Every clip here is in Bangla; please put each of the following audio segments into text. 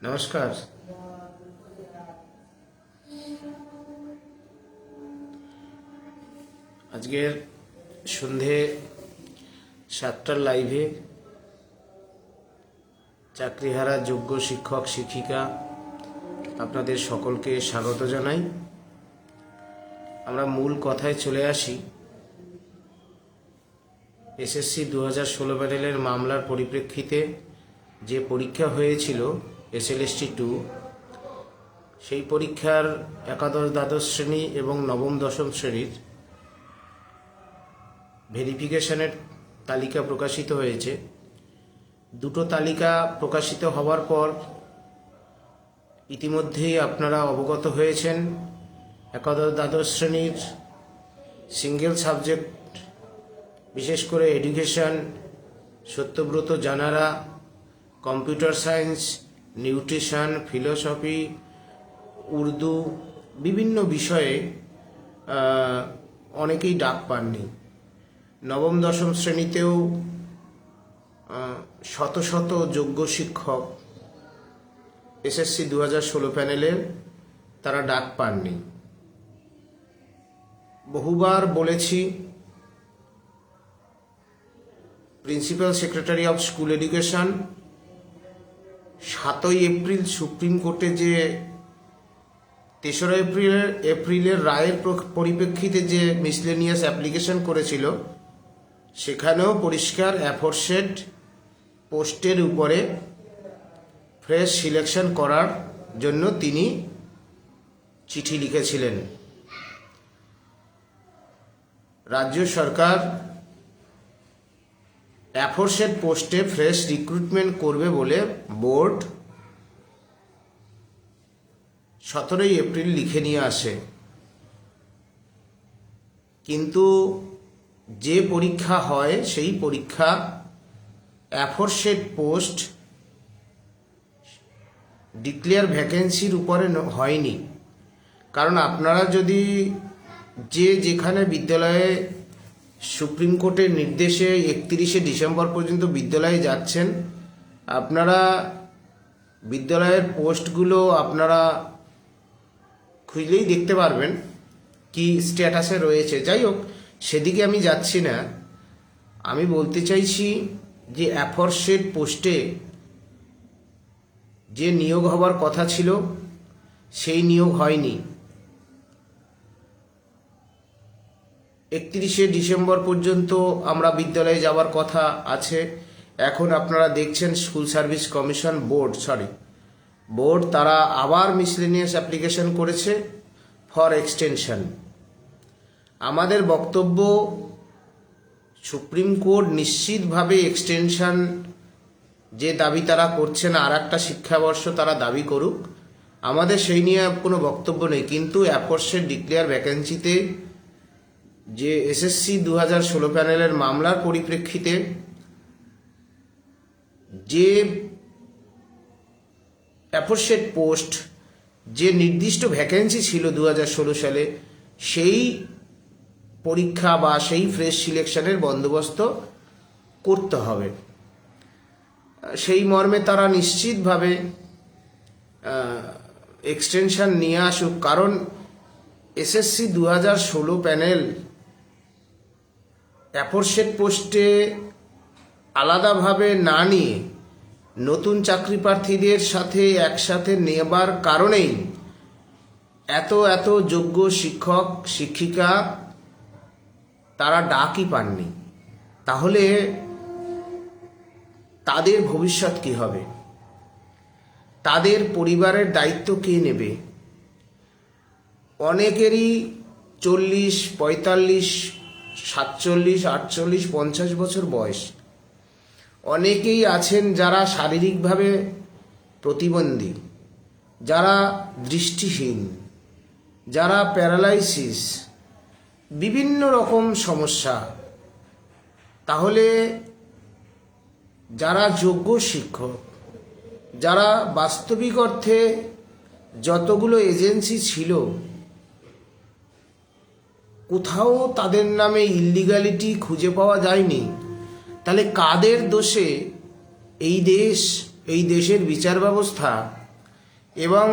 নমস্কার। আজকের সন্ধে 7টার লাইভে চাকরিহারা যোগ্য শিক্ষক শিক্ষিকা আপনাদের সকলকে স্বাগত জানাই। আমরা মূল কথায় চলে আসি। এসএসসি 2016 প্যানেলের মামলার পরিপ্রেক্ষিতে যে পরীক্ষা হয়েছিল SLST 2, সেই পরীক্ষার একাদশ দ্বাদশ শ্রেণী এবং নবম দশম শ্রেণীর ভেরিফিকেশনের তালিকা প্রকাশিত হয়েছে। দুটো তালিকা প্রকাশিত হওয়ার পর ইতিমধ্যেই আপনারা অবগত হয়েছেন। একাদশ দ্বাদশ শ্রেণীর সিঙ্গেল সাবজেক্ট, বিশেষ করে এডুকেশন, সত্যব্রত জানারা, computer science, nutrition, philosophy, Urdu, বিভিন্ন বিষয়ে অনেকেই ডাক পাননি। নবম দশম শ্রেণীতেও শত শত যোগ্য শিক্ষক এসএসসি 2016 প্যানেলের তারা ডাক পাননি। বহুবার বলেছি, principal secretary of school education 7ই এপ্রিল সুপ্রিম কোর্টে যে 3রা এপ্রিলের রায়ের পরিপ্রেক্ষিতে যে মিসলেনিয়াস অ্যাপ্লিকেশন করেছিল, সেখানেও পরিষ্কার অ্যাফোরসেড পোস্টের উপরে ফ্রেশ সিলেকশন করার জন্য তিনি চিঠি লিখেছিলেন। রাজ্য সরকার অ্যাফোরসেড পোস্টে ফ্রেশ রিক্রুটমেন্ট করবে বলে বোর্ড 17ই এপ্রিল লিখে নিয়ে আসে। কিন্তু যে পরীক্ষা হয় সেই পরীক্ষা অ্যাফোরসেড পোস্ট ডিক্লেয়ার ভ্যাকেন্সির উপরে হয়নি। কারণ আপনারা যদি যেখানে বিদ্যালয়ে সুপ্রিম কোর্টের নির্দেশে 31শে ডিসেম্বর পর্যন্ত বিদ্যালয়ে যাচ্ছেন, আপনারা বিদ্যালয়ের পোস্টগুলো আপনারা খুঁজলেই দেখতে পারবেন কি স্ট্যাটাসে রয়েছে। যাই হোক, সেদিকে আমি যাচ্ছি না। আমি বলতে চাইছি যে অ্যাফোরসেড পোস্টে যে নিয়োগ হবার কথা ছিল সেই নিয়োগ হয়নি। 31শে ডিসেম্বর পর্যন্ত আমরা বিদ্যালয়ে যাওয়ার কথা আছে। এখন আপনারা দেখছেন স্কুল সার্ভিস কমিশন বোর্ড তারা আবার মিসলেনিয়াস অ্যাপ্লিকেশন করেছে ফর এক্সটেনশন। আমাদের বক্তব্য, সুপ্রিম কোর্ট নিশ্চিতভাবে এক্সটেনশন যে দাবি তারা করছেন, আর একটা শিক্ষাবর্ষ তারা দাবি করুক, আমাদের সেই নিয়ে কোনো বক্তব্য নেই। কিন্তু অ্যাফোরসেড ডিক্লেয়ার ভ্যাকেন্সিতে যে এসএসসি 2016 প্যানেলের মামলার পরিপ্রেক্ষিতে যে অ্যাফোরসেড পোস্ট, যে নির্দিষ্ট ভ্যাকেন্সি ছিল 2016 সালে, সেই পরীক্ষা বা সেই ফ্রেশ সিলেকশনের বন্দোবস্ত করতে হবে। সেই মর্মে তারা নিশ্চিতভাবে এক্সটেনশন নিয়ে আসুক। কারণ এসএসসি 2016 প্যানেল অ্যাফোরসেড পোস্টে আলাদাভাবে না নিয়ে নতুন চাকরি প্রার্থীদের সাথে একসাথে নেবার কারণেই এত যোগ্য শিক্ষক শিক্ষিকা তারা ডাকই পাননি। তাহলে তাদের ভবিষ্যৎ কি হবে? তাদের পরিবারের দায়িত্ব কে নেবে? অনেকেরই 40, 45, 47, 48, 50 বছর বয়স। অনেকেই আছেন যারা শারীরিকভাবে প্রতিবন্ধী, যারা দৃষ্টিহীন, যারা প্যারালাইসিস, বিভিন্ন রকম সমস্যা। তাহলে যারা যোগ্য শিক্ষক, যারা বাস্তবিক অর্থে যতগুলো এজেন্সি ছিল, কোথাও তাদের নামে ইল্লিগালিটি খুঁজে পাওয়া যায়নি, তাহলে কাদের দোষে এই দেশের বিচার ব্যবস্থা এবং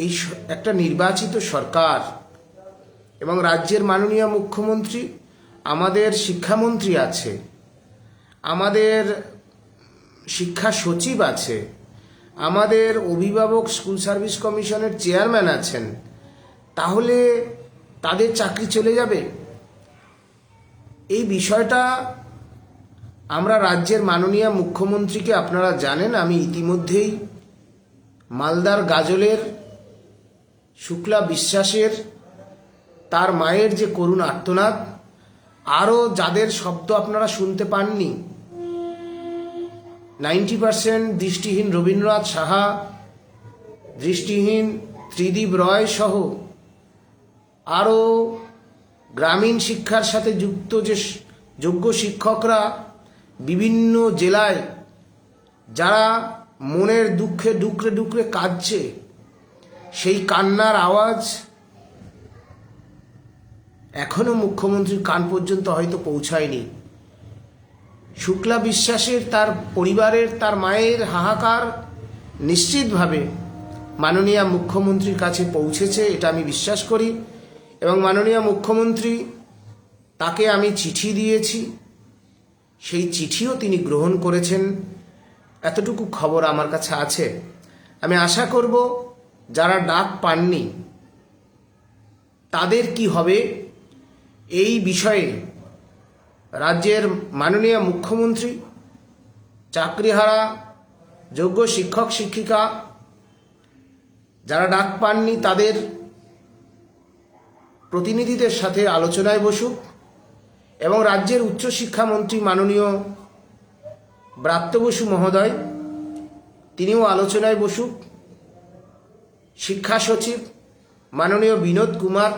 এই একটা নির্বাচিত সরকার এবং রাজ্যের মাননীয় মুখ্যমন্ত্রী, আমাদের শিক্ষামন্ত্রী আছে, আমাদের শিক্ষা সচিব আছে, আমাদের অভিভাবক স্কুল সার্ভিস কমিশনের চেয়ারম্যান আছেন, তাহলে তাদের চাকরি চলে যাবে? এই বিষয়টা আমরা রাজ্যের মাননীয় মুখ্যমন্ত্রীকে, আপনারা জানেন আমি ইতিমধ্যেই মালদার গাজলের শুক্লা বিশ্বাসের তার মায়ের যে করুণ আর্তনাদ, আরও যাদের শব্দ আপনারা শুনতে পাননি, 90% দৃষ্টিহীন রবীন্দ্রনাথ সাহা, দৃষ্টিহীন ত্রিদীপ রয় সহ আরও গ্রামীণ শিক্ষার সাথে যুক্ত যে যোগ্য শিক্ষকরা বিভিন্ন জেলায় যারা মনের দুঃখে ডুকরে ডুকরে কাঁদছে, সেই কান্নার আওয়াজ এখনো মুখ্যমন্ত্রীর কান পর্যন্ত হয়তো পৌঁছায়নি। শুক্লা বিশ্বাসের তার পরিবারের, তার মায়ের হাহাকার নিশ্চিতভাবে মাননীয় মুখ্যমন্ত্রীর কাছে পৌঁছেছে, এটা আমি বিশ্বাস করি। এবং মাননীয় মুখ্যমন্ত্রী, তাকে আমি চিঠি দিয়েছি, সেই চিঠিও তিনি গ্রহণ করেছেন, এতটুকু খবর আমার কাছে আছে। আমি আশা করব যারা ডাক পাননি তাদের কি হবে এই বিষয়ে রাজ্যের মাননীয় মুখ্যমন্ত্রী চাকরিহারা যোগ্য শিক্ষক শিক্ষিকা যারা ডাক পাননি তাদের প্রতিনিধিদের সাথে আলোচনায় বসুক এবং রাজ্যের উচ্চশিক্ষামন্ত্রী মাননীয় ব্রাত্য বসু মহোদয় তিনিও আলোচনায় বসুক, শিক্ষা সচিব মাননীয় বিনোদ কুমার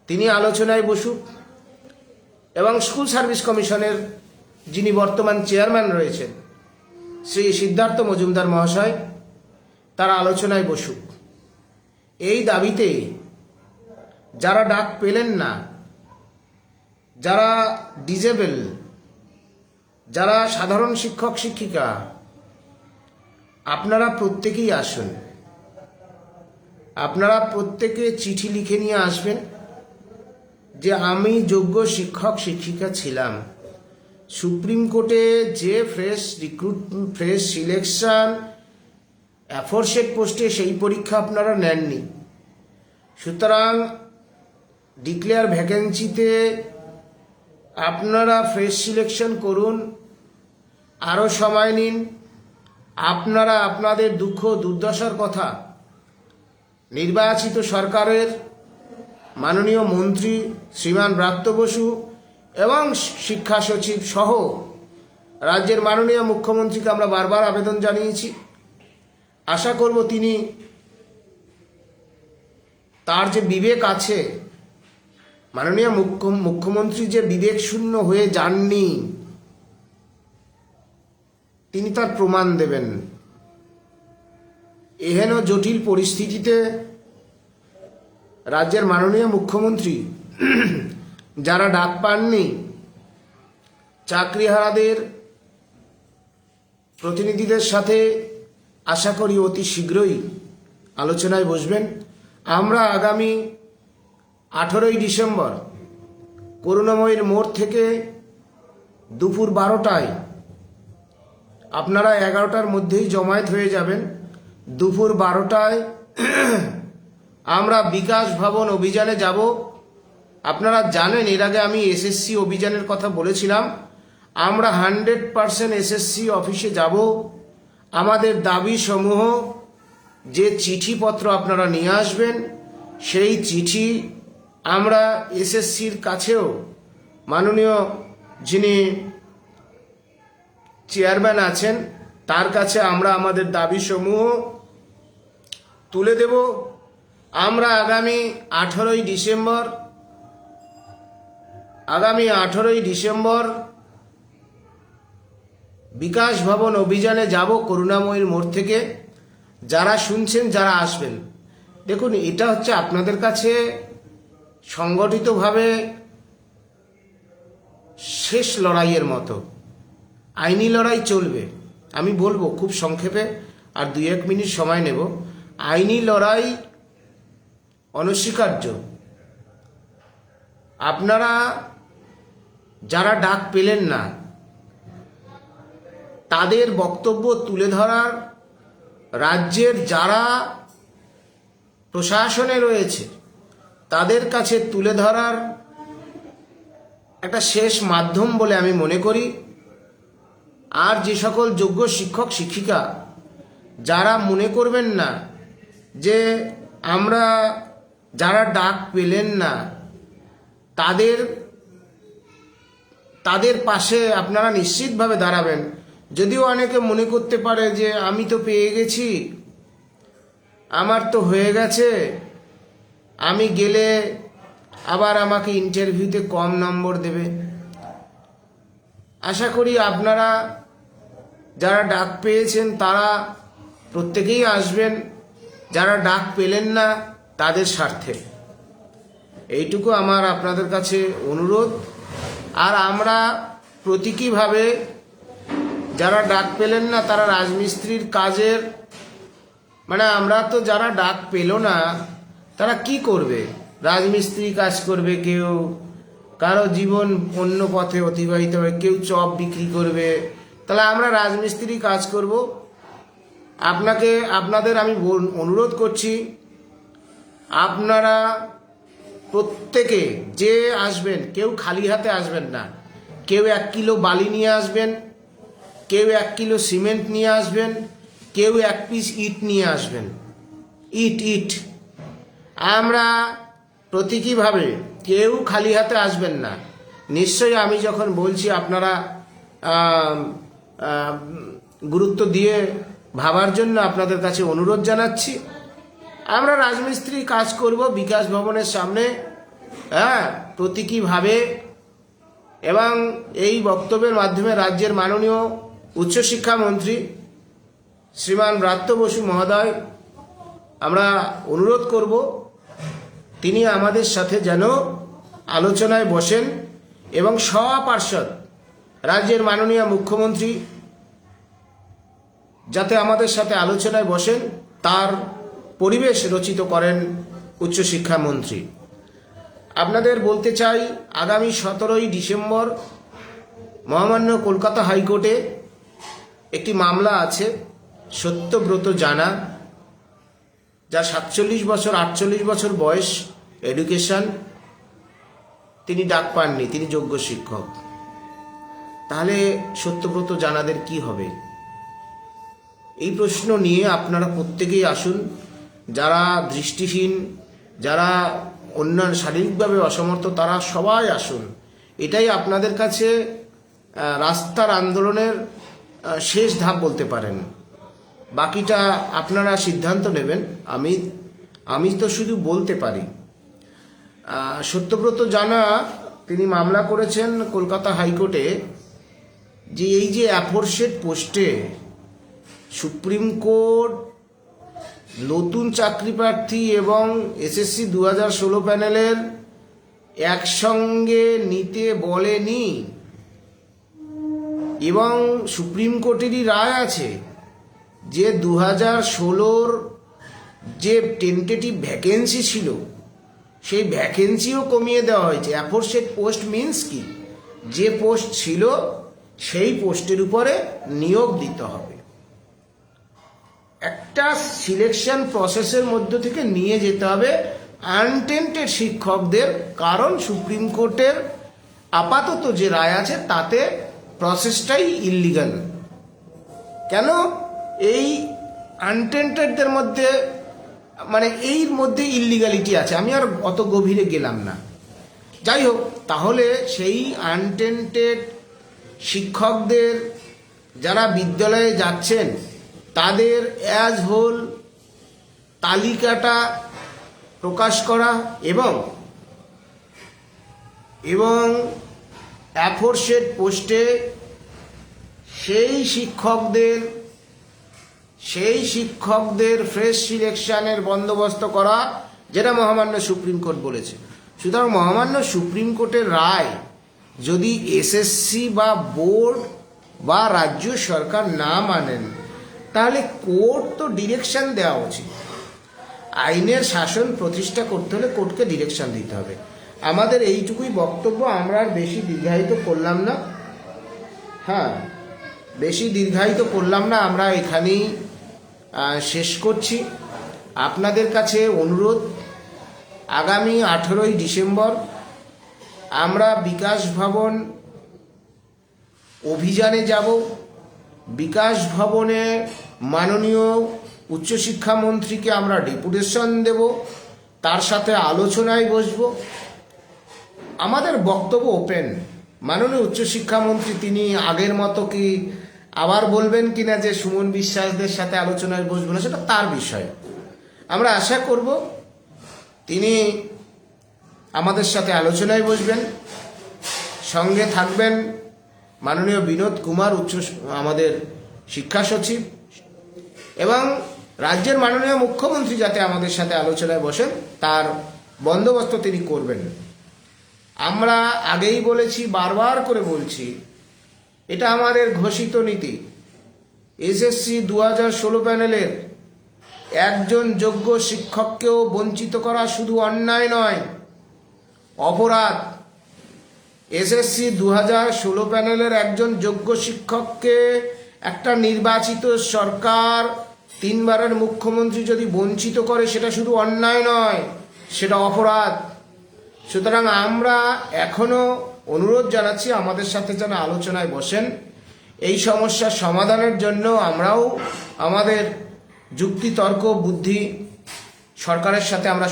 তিনি আলোচনায় বসুক এবং স্কুল সার্ভিস কমিশনের যিনি বর্তমান চেয়ারম্যান রয়েছেন শ্রী সিদ্ধার্থ মজুমদার মহাশয় তারা আলোচনায় বসুক। এই দাবিতে যারা ডাক পেলেন না, যারা ডিজেবল, যারা সাধারণ শিক্ষক শিক্ষিকা, আপনারা প্রত্যেকেই আসুন, আপনারা প্রত্যেকে চিঠি লিখে নিয়ে আসবেন যে আমি যোগ্য শিক্ষক শিক্ষিকা ছিলাম, সুপ্রিম কোর্টে যে ফ্রেশ সিলেকশন অ্যাফোরশেড পোস্টে সেই পরীক্ষা আপনারা নেননি, সুতরাং ডিক্লেয়ার ভ্যাকেন্সিতে আপনারা ফ্রেশ সিলেকশন করুন, আরও সময় নিন। আপনারা আপনাদের দুঃখ দুর্দশার কথা নির্বাচিত সরকারের মাননীয় মন্ত্রী শ্রীমান ব্রাত্য বসু এবং শিক্ষা সচিব সহ রাজ্যের মাননীয় মুখ্যমন্ত্রীকে আমরা বারবার আবেদন জানিয়েছি। আশা করব তিনি তার যে বিবেক আছে, মাননীয় মুখ্যমন্ত্রী যে বিবেক শূন্য হয়ে যাননি, তিনি তার প্রমাণ দেবেন। এহেন জটিল পরিস্থিতিতে রাজ্যের মাননীয় মুখ্যমন্ত্রী যারা ডাক পাননি, চাকরিহারাদের প্রতিনিধিদের সাথে আশা করি অতি শীঘ্রই আলোচনায় বসবেন। আমরা আগামী 18ই ডিসেম্বর করুণাময়ীর মোড় থেকে দুপুর 12টায়, আপনারা 11টার মধ্যেই জমায়েত হয়ে যাবেন। দুপুর 12টায় আমরা বিকাশ ভবন অভিযানে যাব। আপনারা জানেন এর আগে আমি এসএসসি অভিযানের কথা বলেছিলাম। আমরা 100% এসএসসি অফিসে যাব। আমাদের দাবি সমূহ যে চিঠিপত্র আপনারা নিয়ে আসবেন, সেই চিঠি আমরা এসএসসির কাছেও মাননীয় যিনি চেয়ারম্যান আছেন তার কাছে আমরা আমাদের দাবি সমূহ তুলে দেব। আমরা আগামী 18ই ডিসেম্বর বিকাশ ভবন অভিযানে যাব করুণাময়ীর মোড় থেকে। যারা শুনছেন, যারা আসবেন, দেখুন এটা হচ্ছে আপনাদের কাছে সংগঠিতভাবে শেষ লড়াইয়ের মতো। আইনি লড়াই চলবে, আমি বলবো খুব সংক্ষেপে, আর 2-1 মিনিট সময় নেব। আইনি লড়াই অনস্বীকার্য। আপনারা যারা ডাক পেলেন না তাদের বক্তব্য তুলে ধরার রাজ্যের যারা প্রশাসনে রয়েছে তাদের কাছে তুলে ধরার একটা শেষ মাধ্যম বলে আমি মনে করি। আর যে সকল যোগ্য শিক্ষক শিক্ষিকা যারা মনে করবেন না যে আমরা যারা ডাক পেলেন না তাদের পাশে আপনারা নিশ্চিতভাবে দাঁড়াবেন। যদিও অনেকে মনে করতে পারে যে আমি তো পেয়ে গেছি, আমার তো হয়ে গেছে, আমি গেলে আবার আমাকে ইন্টারভিউতে কম নম্বর দেবে। আশা করি আপনারা যারা ডাক পেয়েছেন তারা প্রত্যেকেই আসবেন, যারা ডাক পেলেন না তাদের স্বার্থে। এইটুকু আমার আপনাদের কাছে অনুরোধ। আর আমরা প্রতীকীভাবে যারা ডাক পেলেন না তারা রাজমিস্ত্রির কাজের আমরা তো যারা ডাক পেল না তারা কি করবে? রাজমিস্ত্রি কাজ করবে, কেউ কারো জীবন অন্য পথে অতিবাহিত হবে, কেউ চপ বিক্রি করবে। তাহলে আমরা রাজমিস্ত্রি কাজ করব। আপনাদের আমি অনুরোধ করছি, আপনারা প্রত্যেকে যে আসবেন কেউ খালি হাতে আসবেন না। কেউ 1 কিলো বালি নিয়ে আসবেন, কেউ 1 কিলো সিমেন্ট নিয়ে আসবেন, কেউ 1 পিস ইট নিয়ে আসবেন। ইট আমরা প্রতীকীভাবে কেউ খালি হাতে আসবেন না। নিশ্চয়ই আমি যখন বলছি আপনারা গুরুত্ব দিয়ে ভাবার জন্য আপনাদের কাছে অনুরোধ জানাচ্ছি। আমরা রাজমিস্ত্রি কাজ করব বিকাশ ভবনের সামনে, প্রতীকীভাবে। এবং এই বক্তব্যের মাধ্যমে রাজ্যের মাননীয় উচ্চশিক্ষামন্ত্রী শ্রীমান ব্রাত্য বসু মহোদয় আমরা অনুরোধ করব তিনি আমাদের সাথে যেন আলোচনায় বসেন এবং সপার্ষদ রাজ্যের মাননীয় মুখ্যমন্ত্রী যাতে আমাদের সাথে আলোচনায় বসেন তার পরিবেশ রচিত করেন উচ্চশিক্ষামন্ত্রী। আপনাদের বলতে চাই, আগামী 17ই ডিসেম্বর মহামান্য কলকাতা হাইকোর্টে একটি মামলা আছে সত্যব্রত জানা, যার 48 বছর বয়স, এডুকেশন, তিনি ডাক পাননি, তিনি যোগ্য শিক্ষক। তাহলে সত্যব্রত জানাদের কি হবে? এই প্রশ্ন নিয়ে আপনারা প্রত্যেকেই আসুন। যারা দৃষ্টিহীন, যারা অন্যান্য শারীরিকভাবে অসমর্থ, তারা সবাই আসুন। এটাই আপনাদের কাছে রাস্তার আন্দোলনের শেষ ধাপ বলতে পারেন। বাকিটা আপনারা সিদ্ধান্ত নেবেন। আমি তো শুধু বলতে পারি। সত্যব্রত জানা তিনি মামলা করেছেন কলকাতা হাইকোর্টে যে এই যে অ্যাফোরশেড পোস্টে সুপ্রিম কোর্ট নতুন চাকরি প্রার্থী এবং এসএসসি 2016 প্যানেলের একসঙ্গে নিতে বলেনি, এবং সুপ্রিম কোর্টেরই রায় আছে যে 2016 যে টেন্টেটিভ ভ্যাকেন্সি ছিল সেই ভ্যাকেন্সিও কমিয়ে দেওয়া হয়েছে। অ্যাফোরশেড পোস্ট মিনস কি? যে পোস্ট ছিল সেই পোস্টের উপরে নিয়োগ দিতে হবে। একটা সিলেকশন প্রসেসের মধ্য থেকে নিয়ে যেতে হবে আনটেন্টেড শিক্ষকদের, কারণ সুপ্রিম কোর্টের আপাতত যে রায় আছে তাতে প্রসেসটাই ইললিগাল। কেন? এই আনটেন্টেডদের মধ্যে এর মধ্যে ইললিগালিটি আছে। আমি আর অত গভীরে গেলাম না। যাই হোক, তাহলে সেই আনটেন্টেড শিক্ষকদের যারা বিদ্যালয়ে যাচ্ছেন তাদের অ্যাজ হোল তালিকাটা প্রকাশ করা এবং অ্যাফোরশেড পোস্টে সেই শিক্ষকদের ফ্রেশ সিলেকশনের বন্দোবস্ত করা, যেটা মহামান্য সুপ্রিম কোর্ট বলেছে। সুতরাং মহামান্য সুপ্রিম কোর্টের রায় যদি এসএসসি বা বোর্ড বা রাজ্য সরকার না মানেন, তাহলে কোর্ট তো ডিরেকশন দেওয়া উচিত আইনের শাসন প্রতিষ্ঠা করতে হলে কোর্টকে ডিরেকশন দিতে হবে। আমাদের এইটুকুই বক্তব্য, আমরা আর বেশি দীর্ঘায়িত করলাম না। হ্যাঁ, বেশি দীর্ঘায়িত করলাম না, আমরা এখানেই শেষ করছি। আপনাদের কাছে অনুরোধ, আগামী 18ই ডিসেম্বর আমরা বিকাশ ভবন অভিযানে যাব। বিকাশ ভবনে মাননীয় উচ্চশিক্ষামন্ত্রীকে আমরা ডেপুটেশন দেব, তার সাথে আলোচনায় বসব। আমাদের বক্তব্য ওপেন। মাননীয় উচ্চশিক্ষামন্ত্রী তিনি আগের মতো কি আবার বলবেন কিনা যে সুমন বিশ্বাসদের সাথে আলোচনায় বসবো না, সেটা তার বিষয়। আমরা আশা করব তিনি আমাদের সাথে আলোচনায় বসবেন। সঙ্গে থাকবেন মাননীয় বিনোদ কুমার আমাদের শিক্ষা সচিব, এবং রাজ্যের মাননীয় মুখ্যমন্ত্রী যাতে আমাদের সাথে আলোচনায় বসেন তার বন্দোবস্ত তিনি করবেন। আমরা আগেই বলেছি, বারবার করে বলছি, এটা আমাদের ঘোষিত নীতি। এসএসসি 2016 প্যানেলের একজন যোগ্য শিক্ষককেও বঞ্চিত করা শুধু অন্যায় নয়, অপরাধ। এসএসসি 2016 প্যানেলের একজন যোগ্য শিক্ষককে একটা নির্বাচিত সরকার, 3 বারের মুখ্যমন্ত্রী যদি বঞ্চিত করে, সেটা শুধু অন্যায় নয়, সেটা অপরাধ। সুতরাং আমরা এখনো অনুরোধ জানাচ্ছি আমাদের সাথে যেন আলোচনায় বসেন। এই সমস্যার সমাধানের জন্য আমরাও আমাদের যুক্তি, তর্ক, বুদ্ধি সরকারের সাথে আমরা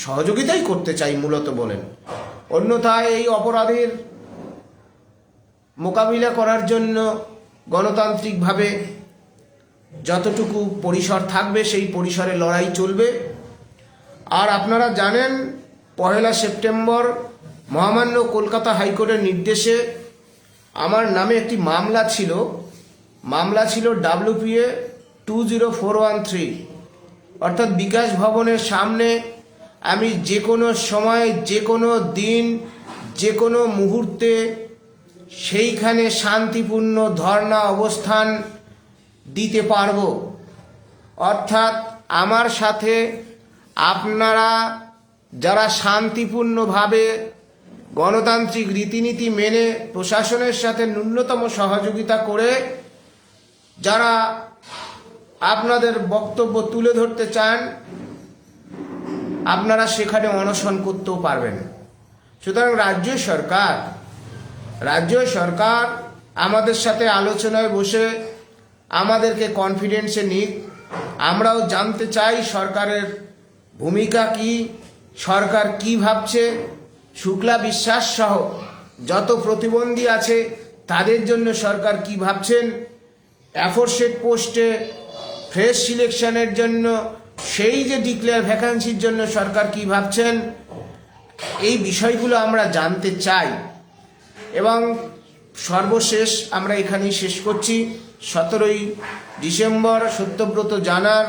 সহযোগিতাই করতে চাই মূলত বলেন। অন্যথায় এই অপরাধের মোকাবিলা করার জন্য গণতান্ত্রিকভাবে যতটুকু পরিসর থাকবে সেই পরিসরে লড়াই চলবে। আর আপনারা জানেন, 1 সেপ্টেম্বর মহামান্য কলকাতা হাইকোর্টের নির্দেশে আমার নামে একটি মামলা ছিল WPA 20413, অর্থাৎ বিকাশ ভবনের সামনে আমি যে কোনো সময়, যে কোনো দিন, যে কোনো মুহূর্তে সেইখানে শান্তিপূর্ণ ধর্ণা অবস্থান দিতে পারব। অর্থাৎ আমার সাথে আপনারা যারা শান্তিপূর্ণভাবে গণতান্ত্রিক রীতিনীতি মেনে প্রশাসনের সাথে ন্যূনতম সহযোগিতা করে যারা আপনাদের বক্তব্য তুলে ধরতে চান, আপনারা সেখানে অনশন করতেও পারবেন। সুতরাং রাজ্য সরকার আমাদের সাথে আলোচনায় বসে আমাদেরকে কনফিডেন্সে নিক। আমরাও জানতে চাই সরকারের ভূমিকা কি, সরকার কি ভাবছে। শুক্লা বিশ্বাস সহ যত প্রতিবন্ধী আছে তাদের জন্য সরকার কি ভাবছেন, অ্যাফোরশেড পোস্টে ফ্রেশ সিলেকশনের জন্য, সেই যে ডিক্লেয়ার ভ্যাকান্সির জন্য সরকার কি ভাবছেন, এই বিষয়গুলো আমরা জানতে চাই। এবং সর্বশেষ আমরা এখানেই শেষ করছি। 17ই ডিসেম্বর সত্যব্রত জানার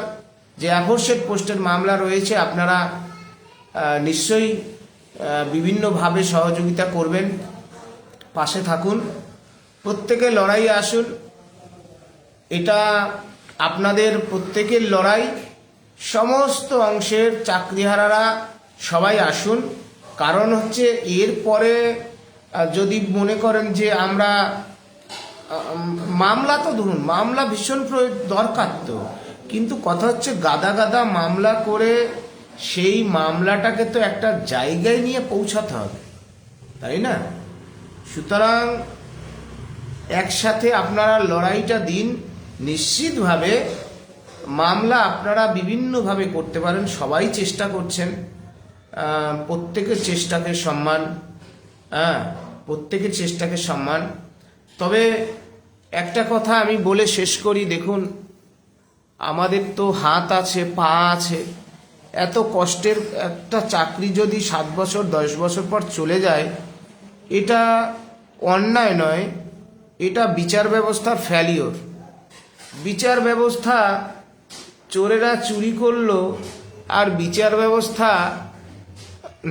যে অ্যাফোরশেড পোস্টের মামলা রয়েছে, আপনারা নিশ্চয়ই বিভিন্নভাবে সহযোগিতা করবেন, পাশে থাকুন, প্রত্যেকে লড়াই আসুন। এটা আপনাদের প্রত্যেকের লড়াই। সমস্ত অংশের চাকরিহারারা সবাই আসুন। কারণ হচ্ছে, এরপরে যদি মনে করেন যে আমরা মামলা, তো ধরুন মামলা ভীষণ দরকার, তো কিন্তু কথা হচ্ছে গাদা মামলা করে সেই মামলাটাকে তো একটা জায়গায় নিয়ে পৌঁছাতে হবে, তাই না? সুতরাং একসাথে আপনারা লড়াইটা দিন। নিশ্চিতভাবে মামলা আপনারা বিভিন্নভাবে করতে পারেন, সবাই চেষ্টা করছেন। প্রত্যেকের চেষ্টাকে সম্মান, প্রত্যেকের চেষ্টাকে সম্মান। তবে একটা কথা আমি বলে শেষ করি, দেখুন, আমাদের তো হাত আছে, পা আছে। এত কষ্টের একটা চাকরি যদি 7 বছর 10 বছর পর চলে যায়, এটা অন্যায় নয়, এটা বিচার ব্যবস্থার ফেলিওর। বিচার ব্যবস্থা, চোরেরা চুরি করলো আর বিচার ব্যবস্থা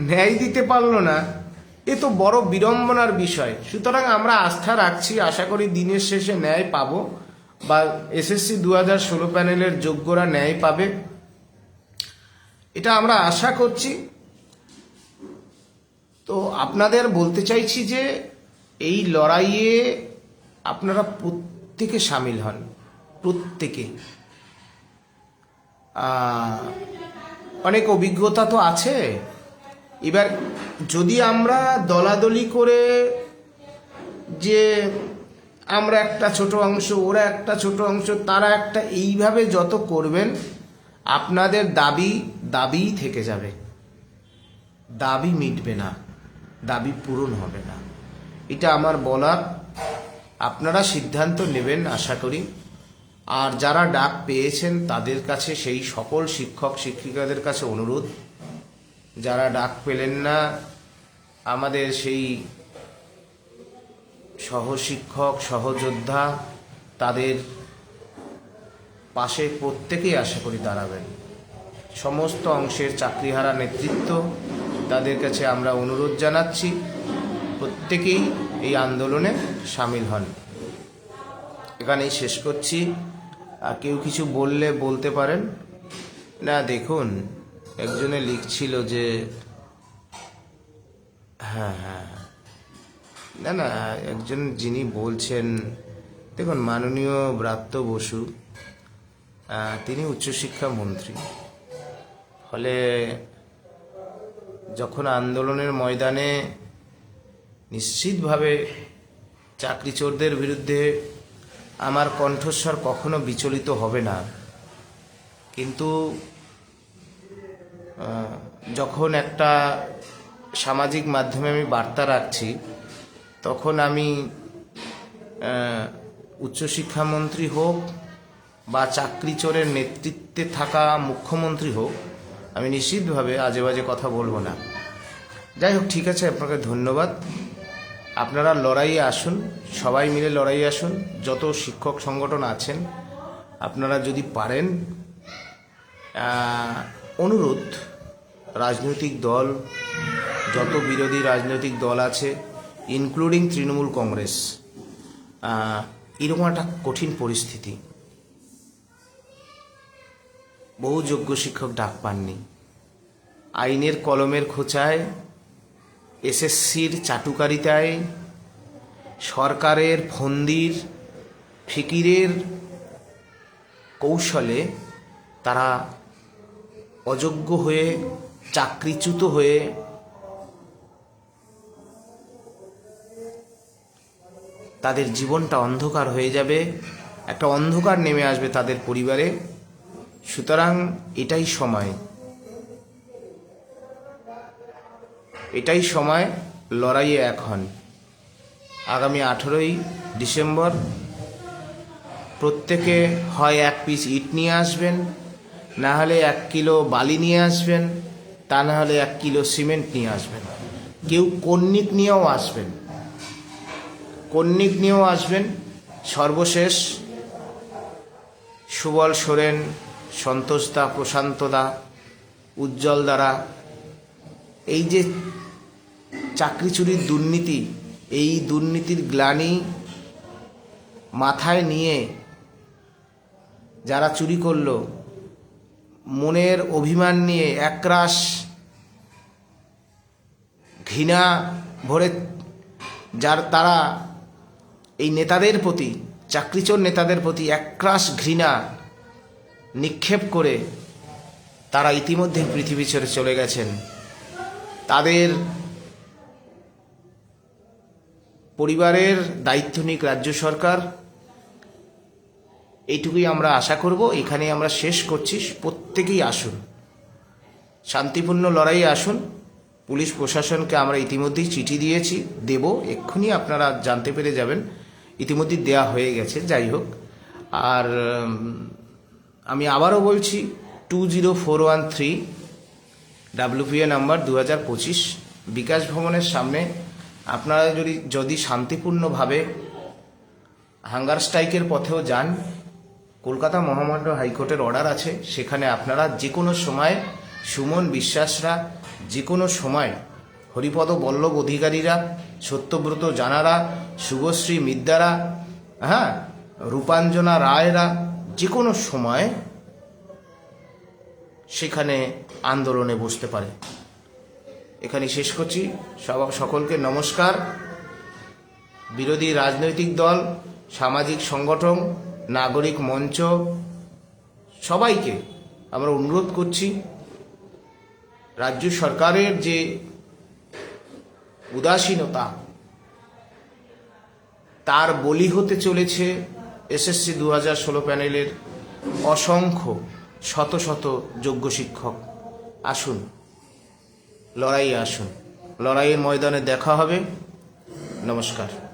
ন্যায় দিতে পারলো না, এ তো বড় বিড়ম্বনার বিষয়। সুতরাং আমরা আস্থা রাখছি, আশা করি দিনের শেষে ন্যায় পাবো, বা এসএসসি 2016 প্যানেলের যোগ্যরা ন্যায় পাবে। এটা আমরা আশা করছি। তো আপনাদের বলতে চাইছি যে এই লড়াইয়ে আপনারা প্রত্যেকে সামিল হন, প্রত্যেকে। অনেক অভিজ্ঞতা তো আছে। এবার যদি আমরা দলাদলি করে যে আমরা একটা ছোট অংশ, ওরা একটা ছোট অংশ, তারা একটা, এইভাবে যত করবেন আপনাদের দাবিই থেকে যাবে, দাবি মিটবে না, দাবি পূরণ হবে না। এটা আমার বলার। আপনারা সিদ্ধান্ত নেবেন আশা করি। আর যারা ডাক পেয়েছেন তাদের কাছে, সেই সকল শিক্ষক শিক্ষিকাদের কাছে অনুরোধ, যারা ডাক পেলেন না, আমাদের সেই সহশিক্ষক সহযোদ্ধা, তাদের পাশে প্রত্যেকেই আশা করি দাঁড়াবেন। সমস্ত অংশের চাকরিহারা নেতৃত্ব, তাদের কাছে আমরা অনুরোধ জানাচ্ছি প্রত্যেকেই এই আন্দোলনে সামিল হন। এখানেই শেষ করছি। কেউ কিছু বললে বলতে পারেন। না, দেখুন, একজনে লিখছিল যে হ্যাঁ, না, একজন যিনি বলছেন, দেখুন, মাননীয় ব্রাত্য বসু, তিনি উচ্চশিক্ষা মন্ত্রী। ফলে যখন আন্দোলনের ময়দানে নিশ্চিতভাবে চাকরি চোরদের বিরুদ্ধে আমার কণ্ঠস্বর কখনো বিচলিত হবে না, কিন্তু যখন একটা সামাজিক মাধ্যমে আমি বার্তা রাখছি, তখন আমি উচ্চশিক্ষামন্ত্রী হোক বা চাকরি চোরের নেতৃত্বে থাকা মুখ্যমন্ত্রী হোক, আমি নিশ্চিতভাবে আজে বাজে কথা বলবো না। যাই হোক, ঠিক আছে, আপনাকে ধন্যবাদ। আপনারা লড়াইয়ে আসুন, সবাই মিলে লড়াইয়ে আসুন। যত শিক্ষক সংগঠন আছেন, আপনারা যদি পারেন, অনুরোধ, রাজনৈতিক দল, যত বিরোধী রাজনৈতিক দল আছে, ইনক্লুডিং তৃণমূল কংগ্রেস, এরকম একটা কঠিন পরিস্থিতি, বহু যোগ্য শিক্ষক ডাক পাননি। আইনের কলমের খোঁচায়, এসএসসির চাটুকারিতায়, সরকারের ফন্দির ফিকিরের কৌশলে তারা অযোগ্য হয়ে, চাকরিচ্যুত হয়ে তাদের জীবনটা অন্ধকার হয়ে যাবে, একটা অন্ধকার নেমে আসবে তাদের পরিবারে। সুতরাং এটাই সময় লড়াইয়ে এক হন। আগামী 18ই ডিসেম্বর প্রত্যেকে হয় 1 পিস ইট নিয়ে আসবেন, না হলে 1 কিলো বালি নিয়ে আসবেন, তা না হলে 1 কিলো সিমেন্ট নিয়ে আসবেন। কেউ কন্যিক নিয়েও আসবেন। সর্বশেষ সুবল সোরেন, সন্তোষদা, প্রশান্তদা, উজ্জ্বল দ্বারা, এই যে চাকরি চুরির দুর্নীতি, এই দুর্নীতির গ্লানি মাথায় নিয়ে যারা চুরি করলো, মনের অভিমান নিয়ে একরাশ ঘৃণা ভরে তারা এই নেতাদের প্রতি, চাকরিচোর নেতাদের প্রতি একরাশ ঘৃণা নিক্ষেপ করে তারা ইতিমধ্যে পৃথিবী ছেড়ে চলে গেছেন। তাদের পরিবারের দায়িত্ব নিক রাজ্য সরকার, এইটুকুই আমরা আশা করব। এখানে আমরা শেষ করছি। প্রত্যেকেই আসুন, শান্তিপূর্ণ লড়াইয়ে আসুন। পুলিশ প্রশাসনকে আমরা ইতিমধ্যেই চিঠি দিয়েছি, দেব, এক্ষুনি আপনারা জানতে পেরে যাবেন, ইতিমধ্যেই দেয়া হয়ে গেছে। যাই হোক, আর আমি আবারও বলছি, 20413 WPA নাম্বার 2025 বিকাশ ভবনের সামনে আপনারা যদি শান্তিপূর্ণভাবে হাঙ্গার স্ট্রাইকের পথেও যান, কলকাতা মহামান্য হাইকোর্টের অর্ডার আছে, সেখানে আপনারা যে কোনো সময়, সুমন বিশ্বাসরা, যে কোনো সময়, হরিপদ বল্লভ অধিকারীরা, সত্যব্রত জানারা, শুভশ্রী মিদ্দারা, রূপাঞ্জনা রায়রা, যে কোনো সময় সেখানে আন্দোলনে বসতে পারে। এখানে শেষ করছি। সকলকে নমস্কার। বিরোধী রাজনৈতিক দল, সামাজিক সংগঠন, নাগরিক মঞ্চ সবাইকে আমরা অনুরোধ করছি, রাজ্য সরকারের যে উদাসীনতা, তার বলি হতে চলেছে এসএসসি 2016 প্যানেলের অসংখ্য শত শত যোগ্য শিক্ষক। আসুন, লড়াইয়ে আসুন, লড়াইয়ের ময়দানে দেখা হবে। নমস্কার।